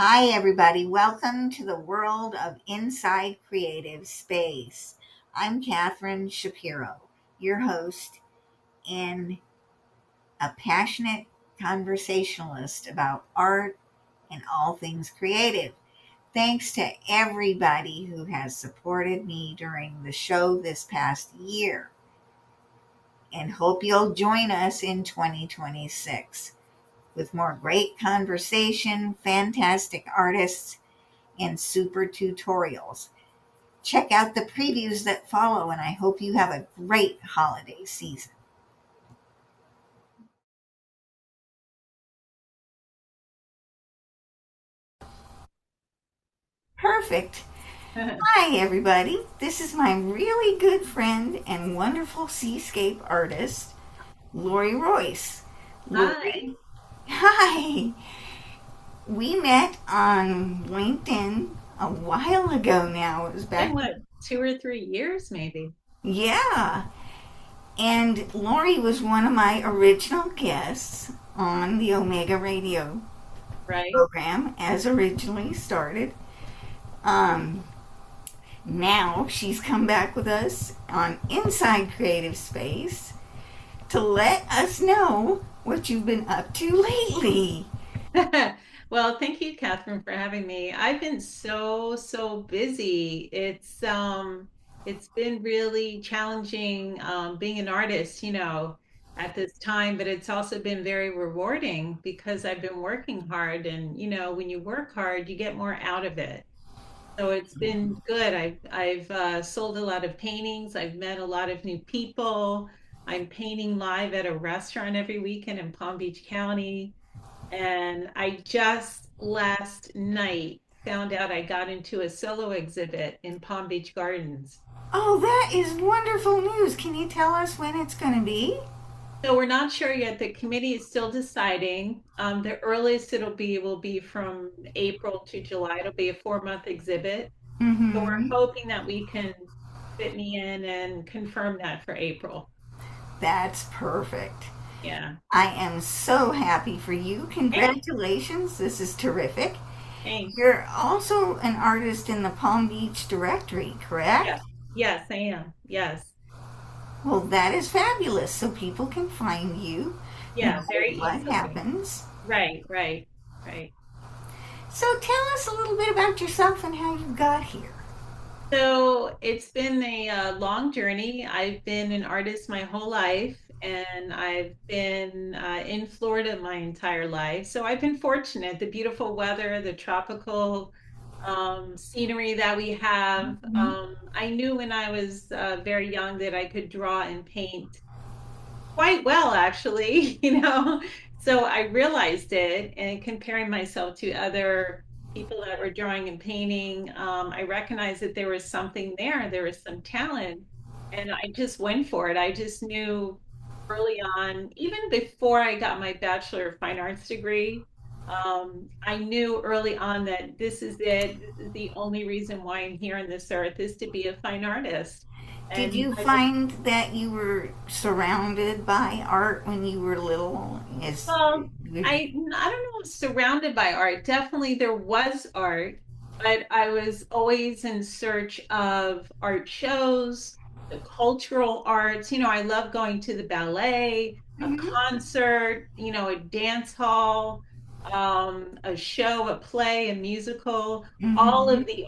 Hi, everybody. Welcome to the world of Inside Creative Space. I'm Catherine Shapiro, your host and a passionate conversationalist about art and all things creative. Thanks to everybody who has supported me during the show this past year, and hope you'll join us in 2026 with more great conversation, fantastic artists, and super tutorials. Check out the previews that follow, and I hope you have a great holiday season. Perfect. Hi, everybody. This is my really good friend and wonderful seascape artist, Lori Royce. Lori, Hi. hi. We met on LinkedIn a while ago now. It was Been back, what, 2 or 3 years maybe, yeah. And Lori was one of my original guests on the Omega Radio right? program as originally started. Um, Now she's come back with us on Inside Creative Space to let us know what you've been up to lately. Well, thank you, Catherine, for having me. I've been so busy. It's been really challenging being an artist, at this time, but it's also been very rewarding because I've been working hard and, when you work hard, you get more out of it. So it's been good. I've sold a lot of paintings. I've met a lot of new people. I'm painting live at a restaurant every weekend in Palm Beach County. And I just last night found out I got into a solo exhibit in Palm Beach Gardens. Oh, that is wonderful news. Can you tell us when it's going to be? So we're not sure yet. The committee is still deciding. The earliest it'll be will be from April to July. It'll be a 4-month exhibit. So we're Mm-hmm. hoping that we can fit me in and confirm that for April. That's perfect. Yeah. I am so happy for you. Hey, Congratulations. This is terrific. thanks. You're also an artist in the Palm Beach directory, correct? Yes. Yes, I am. Yes. Well, that is fabulous. So people can find you no Yeah, matter very what easily. happens. Right, right, right. So tell us a little bit about yourself and how you got here. So it's been a long journey. I've been an artist my whole life, and I've been in Florida my entire life. So I've been fortunate. The beautiful weather, the tropical scenery that we have. Mhm. I knew when I was very young that I could draw and paint quite well, actually, So I realized it, and comparing myself to other people that were drawing and painting, I recognized that there was something there. There was some talent, and I just went for it. I just knew early on, even before I got my Bachelor of Fine Arts degree, I knew early on that this is it. This is the only reason why I'm here on this earth is to be a fine artist. Did And you I was find that you were surrounded by art when you were little? Well, I don't know, surrounded by art. Definitely there was art, but I was always in search of art shows, the cultural arts. I love going to the ballet, a Mhm. concert, a dance hall, a show, a play, a musical, Mhm. all of the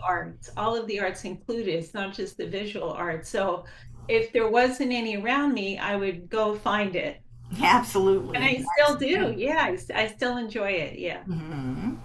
arts included. It's not just the visual arts. So if there wasn't any around me, I would go find it. And Absolutely. I That's still the do. thing. Yeah, I still enjoy it. Yeah. Mhm.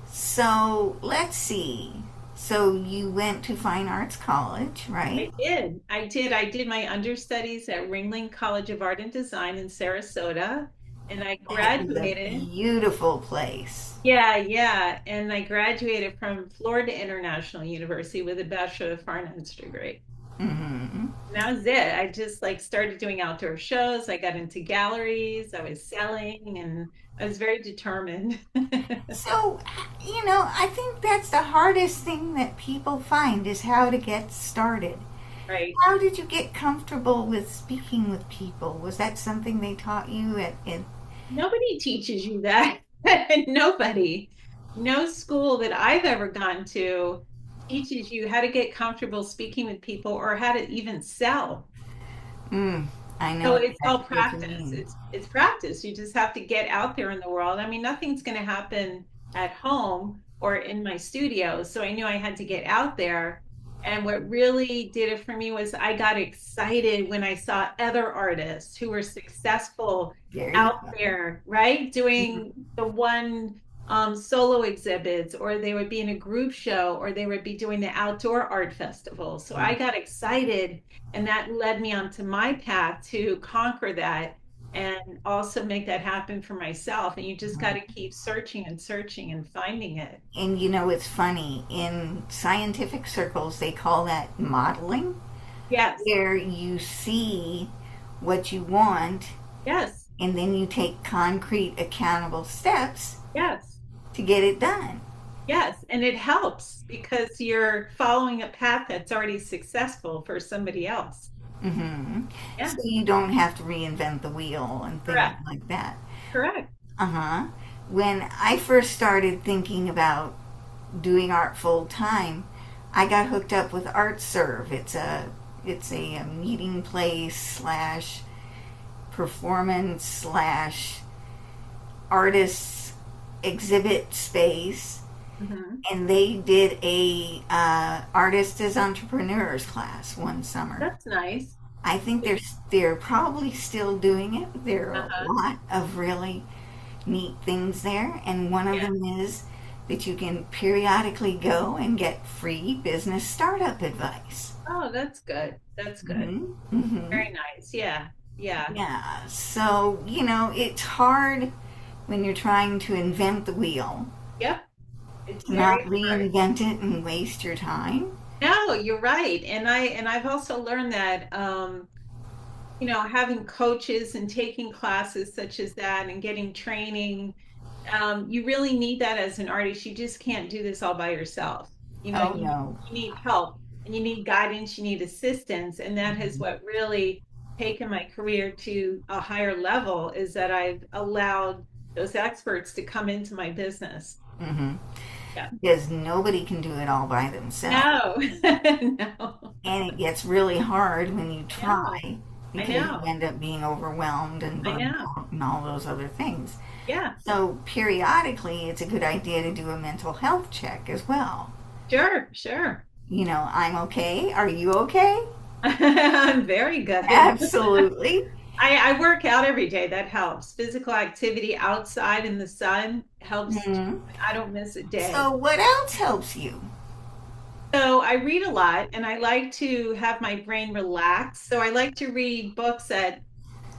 So let's see. So you went to Fine Arts College, right? I did. I did. I did my understudies at Ringling College of Art and Design in Sarasota, and I That is a graduated. beautiful place. Yeah, yeah. And I graduated from Florida International University with a Bachelor of Fine Arts degree. Mhm. And that was it. I just like started doing outdoor shows. I got into galleries. I was selling, and I was very determined. So, I think that's the hardest thing that people find is how to get started. Right. How did you get comfortable with speaking with people? Was that something they taught you at? Nobody teaches you that. Nobody. no school that I've ever gone to teaches you how to get comfortable speaking with people or how to even sell. Mm, I So know it's all exactly what you practice. mean. It's practice. You just have to get out there in the world. I mean, nothing's going to happen at home or in my studio. So I knew I had to get out there. And what really did it for me was I got excited when I saw other artists who were successful There you out go. there, right? Doing Mhm. the one solo exhibits, or they would be in a group show, or they would be doing the outdoor art festival. So I got excited, and that led me onto my path to conquer that and also make that happen for myself. And you just got to keep searching and searching and finding it. And you know, it's funny. In scientific circles, they call that modeling, Yes, where you see what you want yes, and then you take concrete, accountable steps yes, to get it done. yes. And it helps because you're following a path that's already successful for somebody else. Hmm. So Yeah, you don't have to reinvent the wheel and things correct, like that. correct. Uh huh. When I first started thinking about doing art full time, I got hooked up with Art Serve. It's a meeting place slash performance slash artists exhibit space, Hmm. and they did a artists as entrepreneurs class one summer. That's nice. I think they're probably still doing it. There are a Uh-huh. lot of really neat things there, and one of Yeah. them is that you can periodically go and get free business startup advice. Oh, that's good. That's good. Hmm. Hmm. Very nice. Yeah. Yeah. Yeah, so it's hard when you're trying to invent the wheel Yep. It's to very not hard. reinvent it and waste your time. No, you're right. And I've also learned that having coaches and taking classes such as that and getting training, you really need that as an artist. You just can't do this all by yourself. Oh You no. need help and you need guidance, you need assistance. And that has what really taken my career to a higher level is that I've allowed those experts to come into my business. Hmm. Yeah. Because nobody can do it all by themselves. No, no, And it gets really hard when you I know, try I because you know, end up being overwhelmed and I burned know. out and all those other things. Yeah, So, periodically, it's a good idea to do a mental health check as well. sure, sure. I'm okay. Are you okay? I'm very good. Absolutely. I work out every day. That helps. Physical activity outside in the sun helps. Hmm. I don't miss a So, day. what else helps you? So I read a lot and I like to have my brain relax. So I like to read books that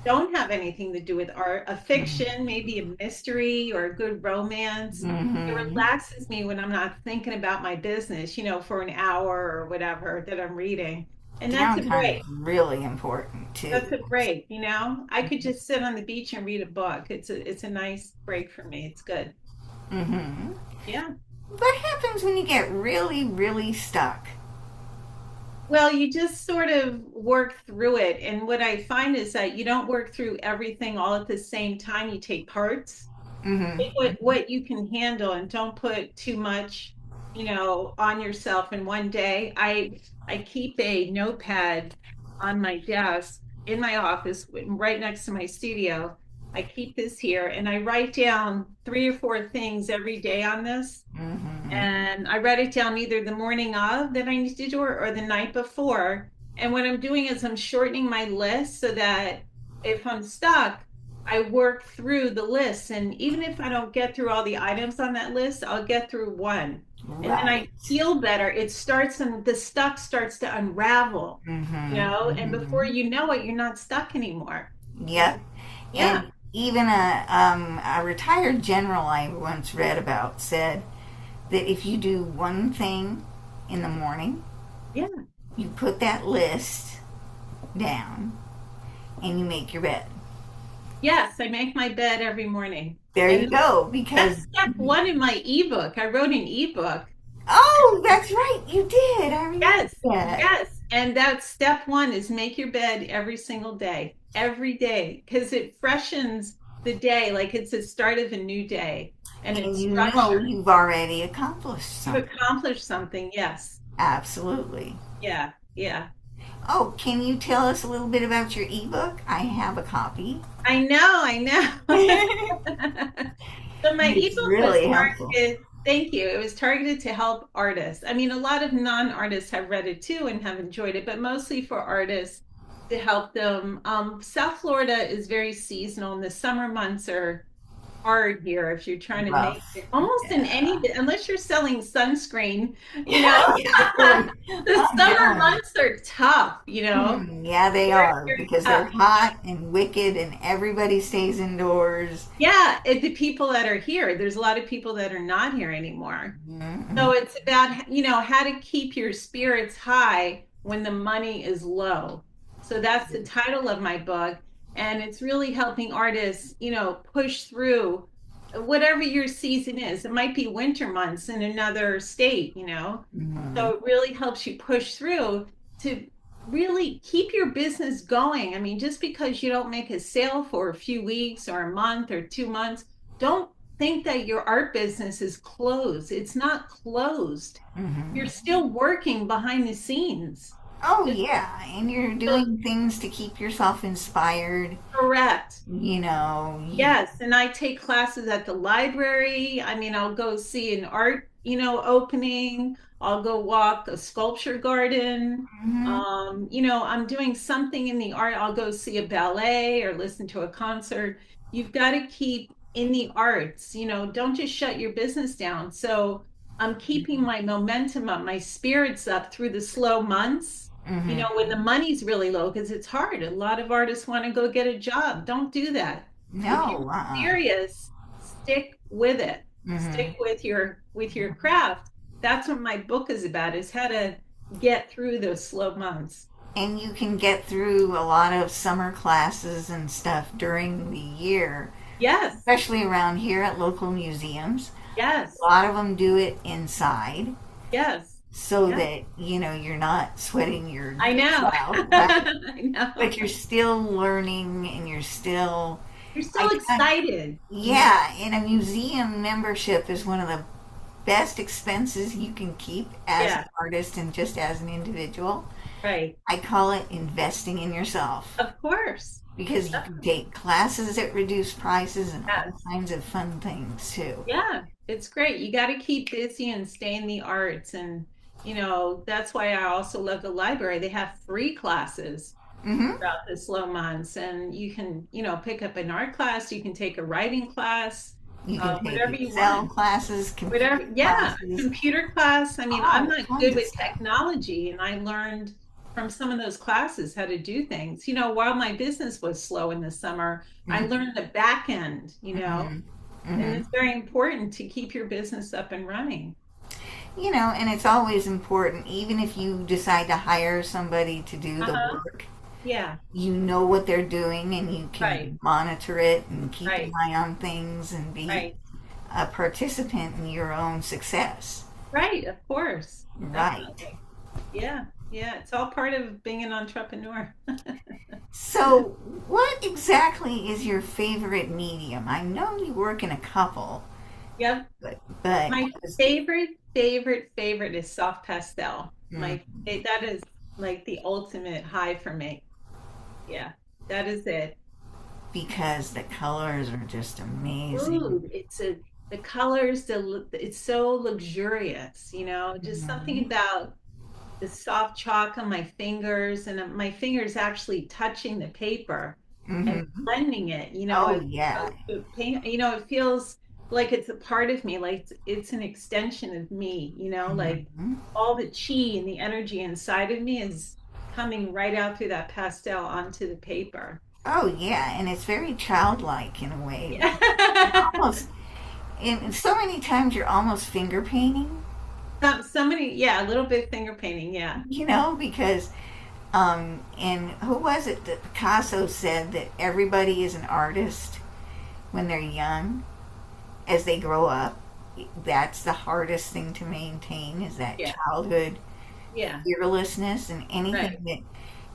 don't have anything to do with art, a fiction, maybe a mystery or a good romance. It Hmm. relaxes me when I'm not thinking about my business, for an hour or whatever that I'm reading. And that's a Downtime break. is really important That's too. a break. I could just sit on the beach and read a book. It's a nice break for me. It's good. Hmm. Yeah. What happens when you get really, really stuck? Well, you just sort of work through it. And what I find is that you don't work through everything all at the same time. You take parts, Hmm. take what you can handle and don't put too much, on yourself in one day. I keep a notepad on my desk in my office right next to my studio. I keep this here and I write down three or four things every day on this. Hmm. And I write it down either the morning of that I need to do or the night before. And what I'm doing is I'm shortening my list so that if I'm stuck, I work through the list. And even if I don't get through all the items on that list, I'll get through one. And then I Right. feel better. It starts and the stuck starts to unravel, Hmm. and before Hmm. you know it, you're not stuck anymore. Yep. Yeah, And even a retired general I once read about said that if you do one thing in the morning, yeah. you put that list down and you make your bed. Yes, I make my bed every morning. There you And go. that's Because, step one in my ebook. I wrote an ebook. oh, that's right, you did. I remember Yes, that. yes. And that's step one is make your bed every day, because it freshens the day like it's the start of a new day. and And it's you know structured. you've already accomplished You've something. accomplished something. Yes. Absolutely. Yeah. Yeah. Oh, can you tell us a little bit about your ebook? I have a copy. I know. I know. So my It's ebook was really helpful. targeted, thank you. It was targeted to help artists. I mean, a lot of non-artists have read it too and have enjoyed it, but mostly for artists to help them. South Florida is very seasonal, and the summer months are hard here if you're trying to make Rough. it almost in any, Yeah. unless you're selling sunscreen, you know, Yeah, really. the I'm summer telling you. months are tough, you know, Yeah, they very, are very because they're tough. You know? hot and wicked and everybody stays indoors. Yeah, the people that are here, there's a lot of people that are not here anymore. Mhm. So it's about, how to keep your spirits high when the money is low. So that's the title of my book. And it's really helping artists, push through whatever your season is. It might be winter months in another state. Mhm. So it really helps you push through to really keep your business going. I mean, just because you don't make a sale for a few weeks or a month or 2 months, don't think that your art business is closed. It's not closed. You're Mhm. still working behind the scenes. Oh, To yeah, and you're feel doing things to keep yourself inspired. correct. You know, you, Yes, and I take classes at the library. I mean, I'll go see an art, opening. I'll go walk a sculpture garden. mhm, I'm doing something in the art. I'll go see a ballet or listen to a concert. You've got to keep in the arts, don't just shut your business down. So I'm keeping my momentum up, my spirits up through the slow months mhm. when the money's really low, because it's hard. A lot of artists want to go get a job. Don't do that. If you're No, serious, stick with it. Stick mhm. with your craft. That's what my book is about, is how to get through those slow months. And you can get through a lot of summer classes and stuff during the year, Yes, especially around here at local museums. A yes, lot of them do it inside yes, so yes. that, you're not sweating your I guts know. out, right? I know. But you're still learning and you're still, You're still I, I excited. yeah, and a museum membership is one of the best expenses you can keep as an Yeah, artist and just as an individual. right. I call it investing in yourself Of course. because you can take classes at reduced prices and all Yes. kinds of fun things too. Yeah, it's great. You got to keep busy and stay in the arts. And, that's why I also love the library. They have free classes Hmm. throughout the slow months. And you can, pick up an art class, you can take a writing class, You can take whatever you Excel want. classes, computer Whatever. Yeah, classes, computer class. I mean, I'm all not kinds good of with stuff. technology, and I learned from some of those classes how to do things. While my business was slow in the summer, I Hmm. learned the back end. Hmm. And Hmm. it's very important to keep your business up and running. And it's always important, even if you decide to hire somebody to do the Uh-huh. work, Yeah. you know what they're doing and you Right. can monitor it and keep an Right. eye on things and be Right. a participant in your own success. Right. Of course. Right. Definitely. Yeah. Yeah. It's all part of being an entrepreneur. So, what exactly is your favorite medium? I know you work in a couple, Yep. but My favorite is soft pastel. mm, That is like the ultimate high for me. Yeah. That is it. because the colors are just amazing. Food. The colors, it's so luxurious, just something Hmm. about the soft chalk on my fingers, and my fingers actually touching the paper and Hmm. blending it, Oh, as yeah. to paint, it feels like it's a part of me, like it's an extension of me, like Hmm. all the chi and the energy inside of me is coming right out through that pastel onto the paper. Oh, yeah. And it's very childlike in a way. Yeah. Almost, and so many times you're almost finger painting, So many, yeah, a little bit finger painting, yeah. because and who was it that Picasso said that everybody is an artist when they're young? As they grow up, that's the hardest thing to maintain is that Yeah, childhood yeah. fearlessness, and anything Right. that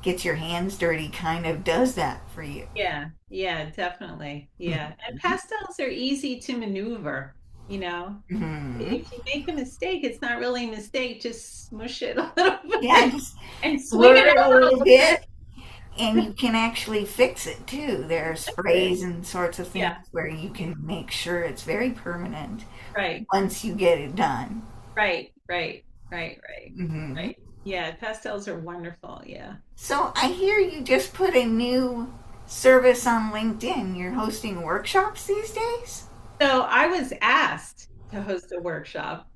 gets your hands dirty kind of does that for you. Yeah, yeah, definitely. Yeah. And Mhm. pastels are easy to maneuver. you know. Hmm. If you make a mistake, it's not really a mistake. Just smush it a little Yeah, bit just and swing blur it it a around a little little bit, bit. and you can actually fix it too. There are That's it. sprays and sorts of things Yeah. where you Yeah. can make sure it's very permanent Right. once you get it done. Right. Right. Right. Right. Hmm. Right. Yeah. Pastels are wonderful. Yeah. So I hear you just put a new service on LinkedIn. You're hosting workshops these days? So I was asked to host a workshop.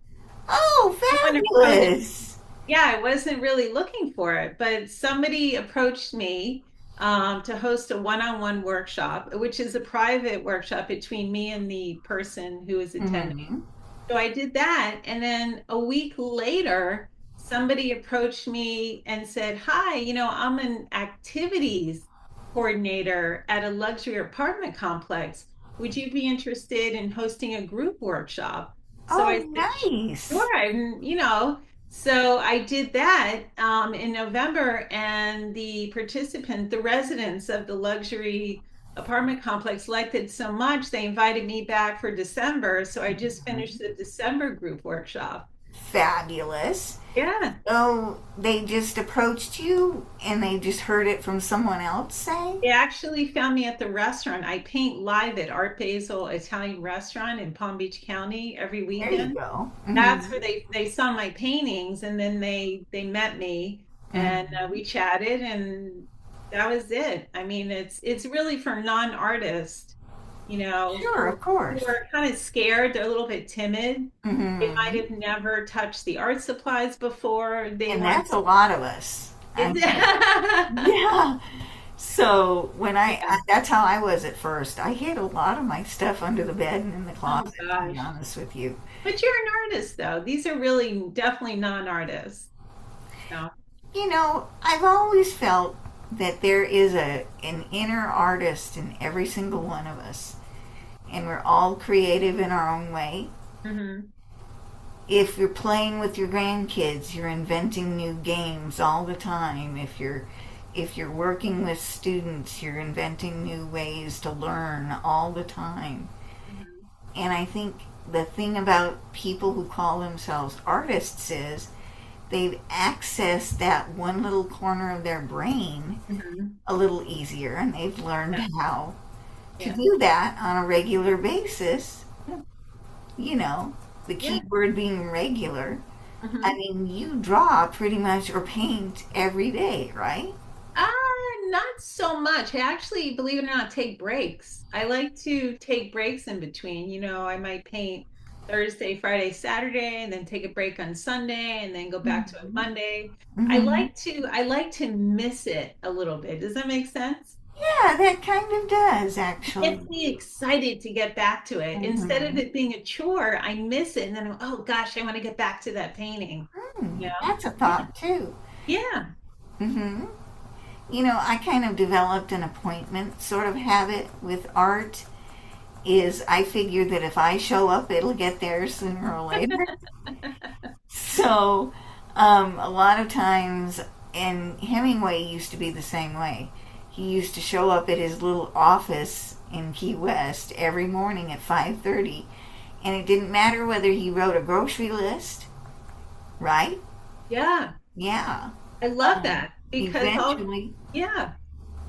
Oh, Someone approached. fabulous. Yeah, I wasn't really looking for it, but somebody approached me to host a one-on-one workshop, which is a private workshop between me and the person who is attending. Hmm. So I did that. And then a week later, somebody approached me and said, Hi, I'm an activities coordinator at a luxury apartment complex. Would you be interested in hosting a group workshop? So I Oh, said, nice. Sure. So I did that in November, and the the residents of the luxury apartment complex liked it so much they invited me back for December. So I just finished the December group workshop. Fabulous. Yeah. Oh, they just approached you and they just heard it from someone else say? They actually found me at the restaurant. I paint live at Art Basel Italian Restaurant in Palm Beach County every There you weekend. go. That's Hmm. where they saw my paintings, and then they met me, and Hmm. we chatted, and that was it. I mean, it's really for non-artists, Sure, of who course. are kind of scared. They're a little bit timid. They might Hmm. have never touched the art supplies before. They And want that's a lot of us. I is mean, yeah. So Yeah. that's how I was at first. I hid a lot of my stuff under the bed and in the Oh closet, to be gosh. honest with you. But you're an artist though. These are really definitely non-artists. No. I've always felt that there is an inner artist in every single one of us, and we're all creative in our own way. Hmm. If you're playing with your grandkids, you're inventing new games all the time. If you're working with students, you're inventing new ways to learn all the time. Hmm. And I think the thing about people who call themselves artists is they've accessed that one little corner of their brain Hmm. a little easier, and they've learned Yeah. how to Yeah. do that on a regular basis. Yeah. You know, the Yeah. key word being regular. I Hmm. mean, you draw pretty much or paint every day, right? Uh, Not so much. I actually, believe it or not, take breaks. I like to take breaks in between. I might paint Thursday, Friday, Saturday, and then take a break on Sunday, and then go back to it Mm-hmm. Monday. Mm-hmm. I like to miss it a little bit. Does that make sense? Yeah, that kind of does actually. Gets me excited to get back to it. Instead of Mm-hmm. it being a chore, I miss it, and then oh gosh, I want to get back to that painting. That's a Yeah, thought too. yeah, Mm-hmm. I kind of developed an appointment sort of habit with art. Is I figure that if I show up, it'll get there sooner or later. So, a lot of times, and Hemingway used to be the same way. He used to show up at his little office in Key West every morning at 5:30, and it didn't matter whether he wrote a grocery list, right? yeah. Yeah. I love Um, that because Eventually, yeah,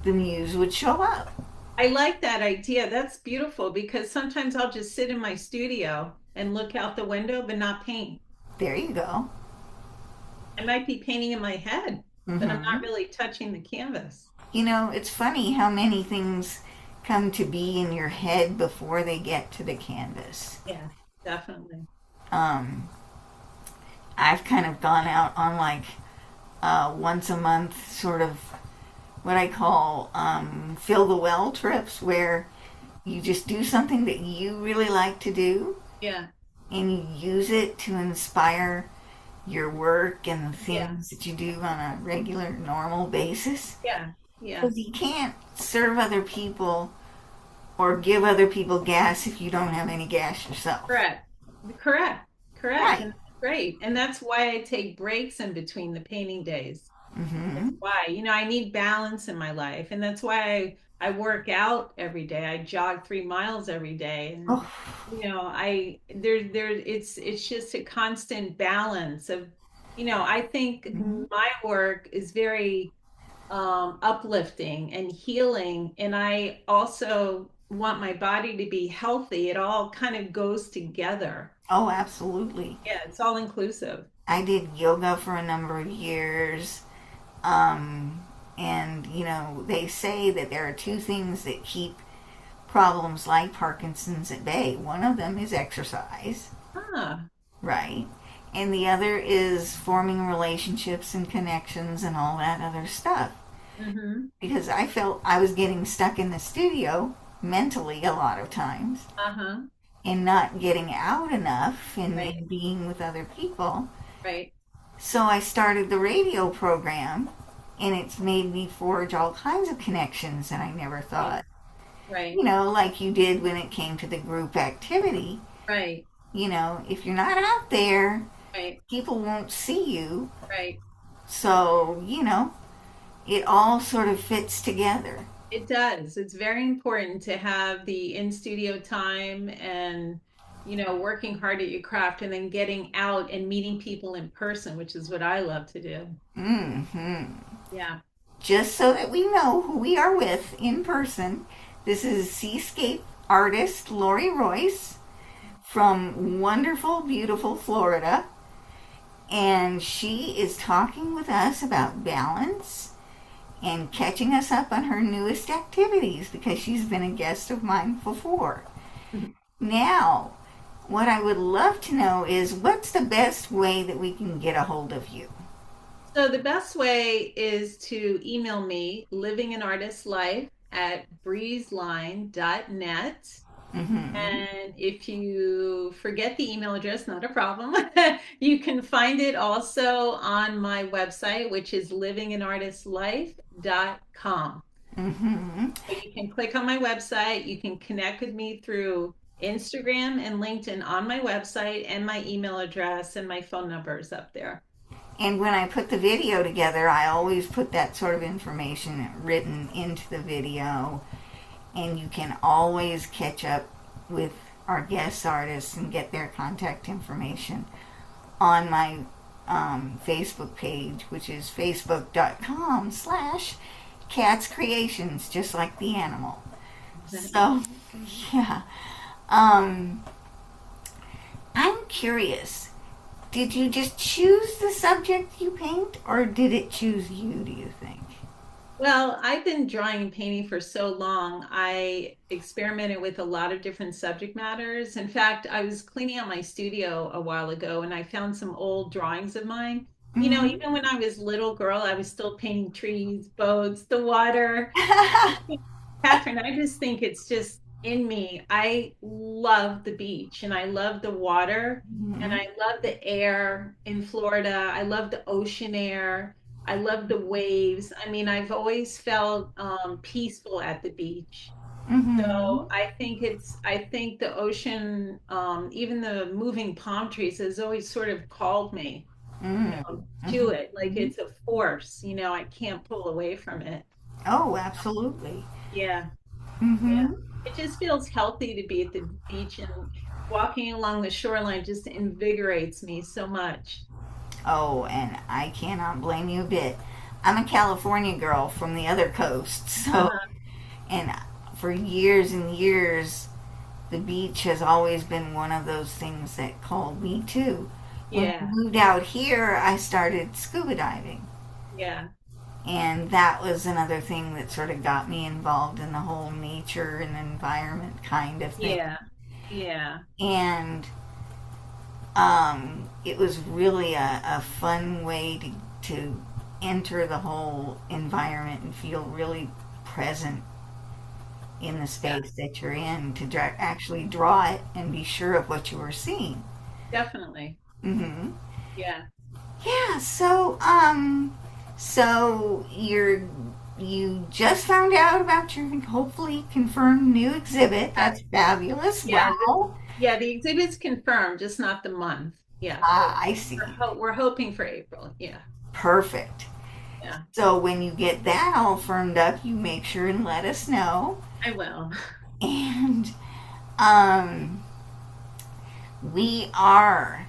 the muse would show up. I like that idea. That's beautiful because sometimes I'll just sit in my studio and look out the window, but not paint. There you go. I might be painting in my head, but I'm not Hmm. really touching the canvas. It's funny how many things come to be in your head before they get to the canvas. Yeah, definitely. Um, I've kind of gone out on like once a month, sort of what I call fill the well trips, where you just do something that you really like to do Yeah, and you use it to inspire your work and the yeah, things that you do on a regular, normal basis. yeah, yeah. Because you can't serve other people or give other people gas if you don't have any gas yourself. Correct. Correct. Correct. Right. And that's great. And that's why I take breaks in between the painting days. That's Mm-hmm. why, I need balance in my life. And that's why I work out every day. I jog 3 miles every day. And Oh, it's just a constant balance of, I think mhm. my work is very uplifting and healing. And I also want my body to be healthy. It all kind of goes together. Oh, absolutely. Yeah, it's all inclusive. I did yoga for a number of years. Um, and, they say that there are two things that keep problems like Parkinson's at bay. One of them is exercise, Ah, right? And the other is forming relationships and connections and all that other stuff. mm-hmm. Because I felt I was getting stuck in the studio mentally a lot of times Uh-huh. and not getting out enough Right, and being with other people. right, So I started the radio program, and it's made me forge all kinds of connections that I never right, thought. right, Like you did when it came to the group activity. right, If you're not out there, right, people won't see you. right. So, it all sort of fits together. It does. It's very important to have the in studio time and, working hard at your craft and then getting out and meeting people in person, which is what I love to do. Hmm. Yeah. Just so that we know who we are with in person, this is seascape artist Lori Royce from wonderful, beautiful Florida. And she is talking with us about balance and catching us up on her newest activities because she's been a guest of mine before. Now, what I would love to know is what's the best way that we can get a hold of you? So the best way is to email me, livinganartistlife@breezeline.net. Mm-hmm. And if you forget the email address, not a problem. You can find it also on my website, which is livinganartistlife.com. Mm-hmm. So you can click on my website. You can connect with me through Instagram and LinkedIn on my website, and my email address and my phone number is up there. And when I put the video together, I always put that sort of information written into the video. And you can always catch up with our guest artists and get their contact information on my Facebook page, which is facebook.com/cats creations, just like the animal. So, yeah. Um, I'm curious. Did you just choose the subject you paint, or did it choose you, do you think? Well, I've been drawing and painting for so long. I experimented with a lot of different subject matters. In fact, I was cleaning out my studio a while ago and I found some old drawings of mine. Mm-hmm. Even when I was little girl, I was still painting trees, boats, the water. Catherine, I just think it's just in me. I love the beach and I love the water and Mm-hmm. I love the air in Florida. I love the ocean air. I love the waves. I mean, I've always felt peaceful at the beach. Mm-hmm. So I think the ocean, even the moving palm trees has always sort of called me, to it. Like Mm-hmm. it's a force, I can't pull away from it. Oh, absolutely. Yeah. Yeah. Mm-hmm. It just feels healthy to be at the beach and walking along the shoreline just invigorates me so much. Oh, and I cannot blame you a bit. I'm a California girl from the other coast, so, Uh-huh. and for years and years, the beach has always been one of those things that called me too. When I Yeah. moved out here, I started scuba diving. Yeah. And that was another thing that sort of got me involved in the whole nature and environment kind of thing. Yeah. Yeah. And it was really a fun way to enter the whole environment and feel really present in the Yeah. space that you're in to actually draw it and be sure of what you were seeing. Definitely. Hmm. Yeah. Yeah. So you just found out about your hopefully confirmed new exhibit. Uh, That's fabulous. yeah. Wow. Yeah. The exhibit's confirmed, just not the month. Yeah. But Ah, I see. we're hoping for April. Yeah. Perfect. Yeah, So when you get that all firmed up, you make sure and let us know. I will. And um, we are,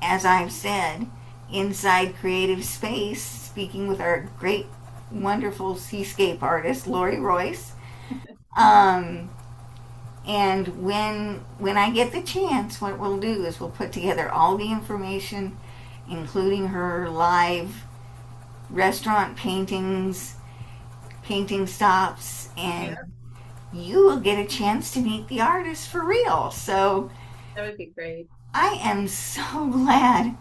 as I've said, inside creative space, speaking with our great, wonderful seascape artist, Lori Royce. Um, and when I get the chance, what we'll do is we'll put together all the information, including her live restaurant paintings, painting stops, Yeah, and you will get a chance to meet the artist for real. So that would be great. I am so glad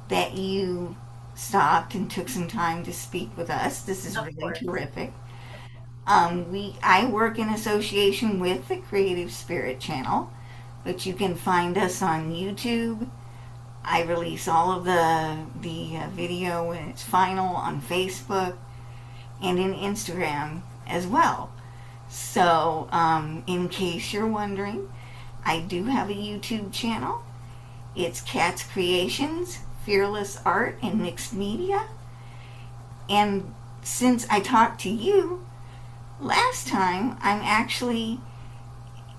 that you stopped and took some time to speak with us. This is Of really course. terrific. I work in association with the Creative Spirit Channel, but you can find us on YouTube. I release all of the video when it's final on Facebook and in Instagram as well. So, in case you're wondering, I do have a YouTube channel. It's Cat's Creations, Fearless Art and Mixed Media. And since I talked to you last time, I'm actually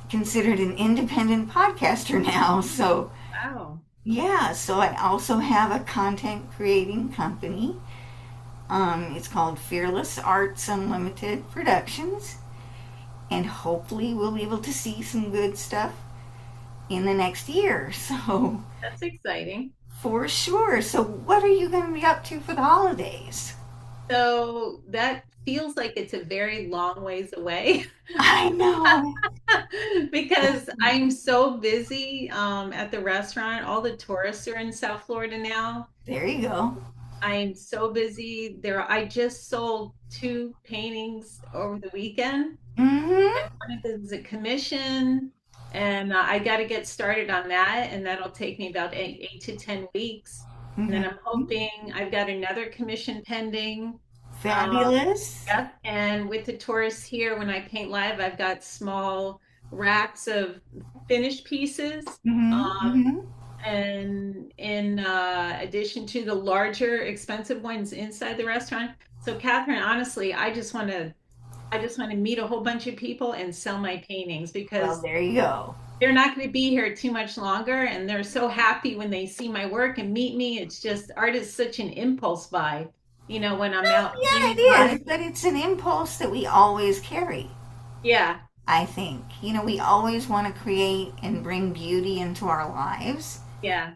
considered an independent podcaster now. So, Wow. yeah, so I also have a content creating company. It's called Fearless Arts Unlimited Productions. And hopefully, we'll be able to see some good stuff in the next year. So, That's exciting. for sure. So, what are you going to be up to for the holidays? So that feels like it's a very long ways away I know. because I'm so busy at the restaurant. All the tourists are in South Florida now. There you go. I'm so busy there. I just sold two paintings over the weekend. Mm-hmm. One of them is a commission, and I got to get started on that, and that'll take me about 8 to 10 weeks. And then I'm Mm-hmm. hoping I've got another commission pending. Um, Fabulous. Yep. And with the tourists here, when I paint live, I've got small racks of finished pieces. Mm-hmm. Um, Mm-hmm. and in addition to the larger, expensive ones inside the restaurant. So, Catherine, honestly, I just want to meet a whole bunch of people and sell my paintings Well, because there you go. they're not going to be here too much longer, and they're so happy when they see my work and meet me. It's just art is such an impulse buy, when I'm Well, out yeah, it painting live. is, but it's an impulse that we always carry, Yeah, I think. We always want to create and bring beauty into our lives. yeah.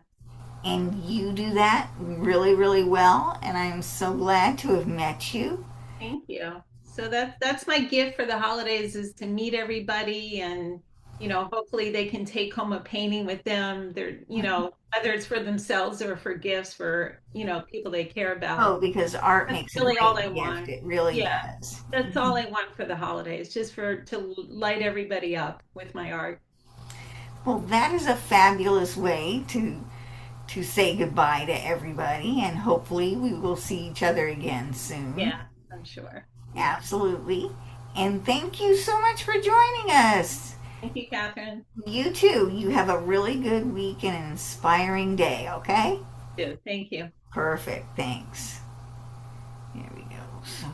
And you do that really, really well. And I'm so glad to have met you. Thank you. So that's my gift for the holidays is to meet everybody and hopefully they can take home a painting with them. Whether it's for themselves or for gifts for, people they care about. Oh, because art That's makes a really all I great gift. want. It really Yeah. does. That's all I want for the holidays, just to light everybody up with my art. Well, that is a fabulous way to say goodbye to everybody, and hopefully we will see each other again soon. Yeah, I'm sure. Yeah. Absolutely. And thank you so much for joining us. Thank you, Catherine. You too. You have a really good week and an inspiring day, okay? Too. Thank you. Perfect. Thanks. There we go. So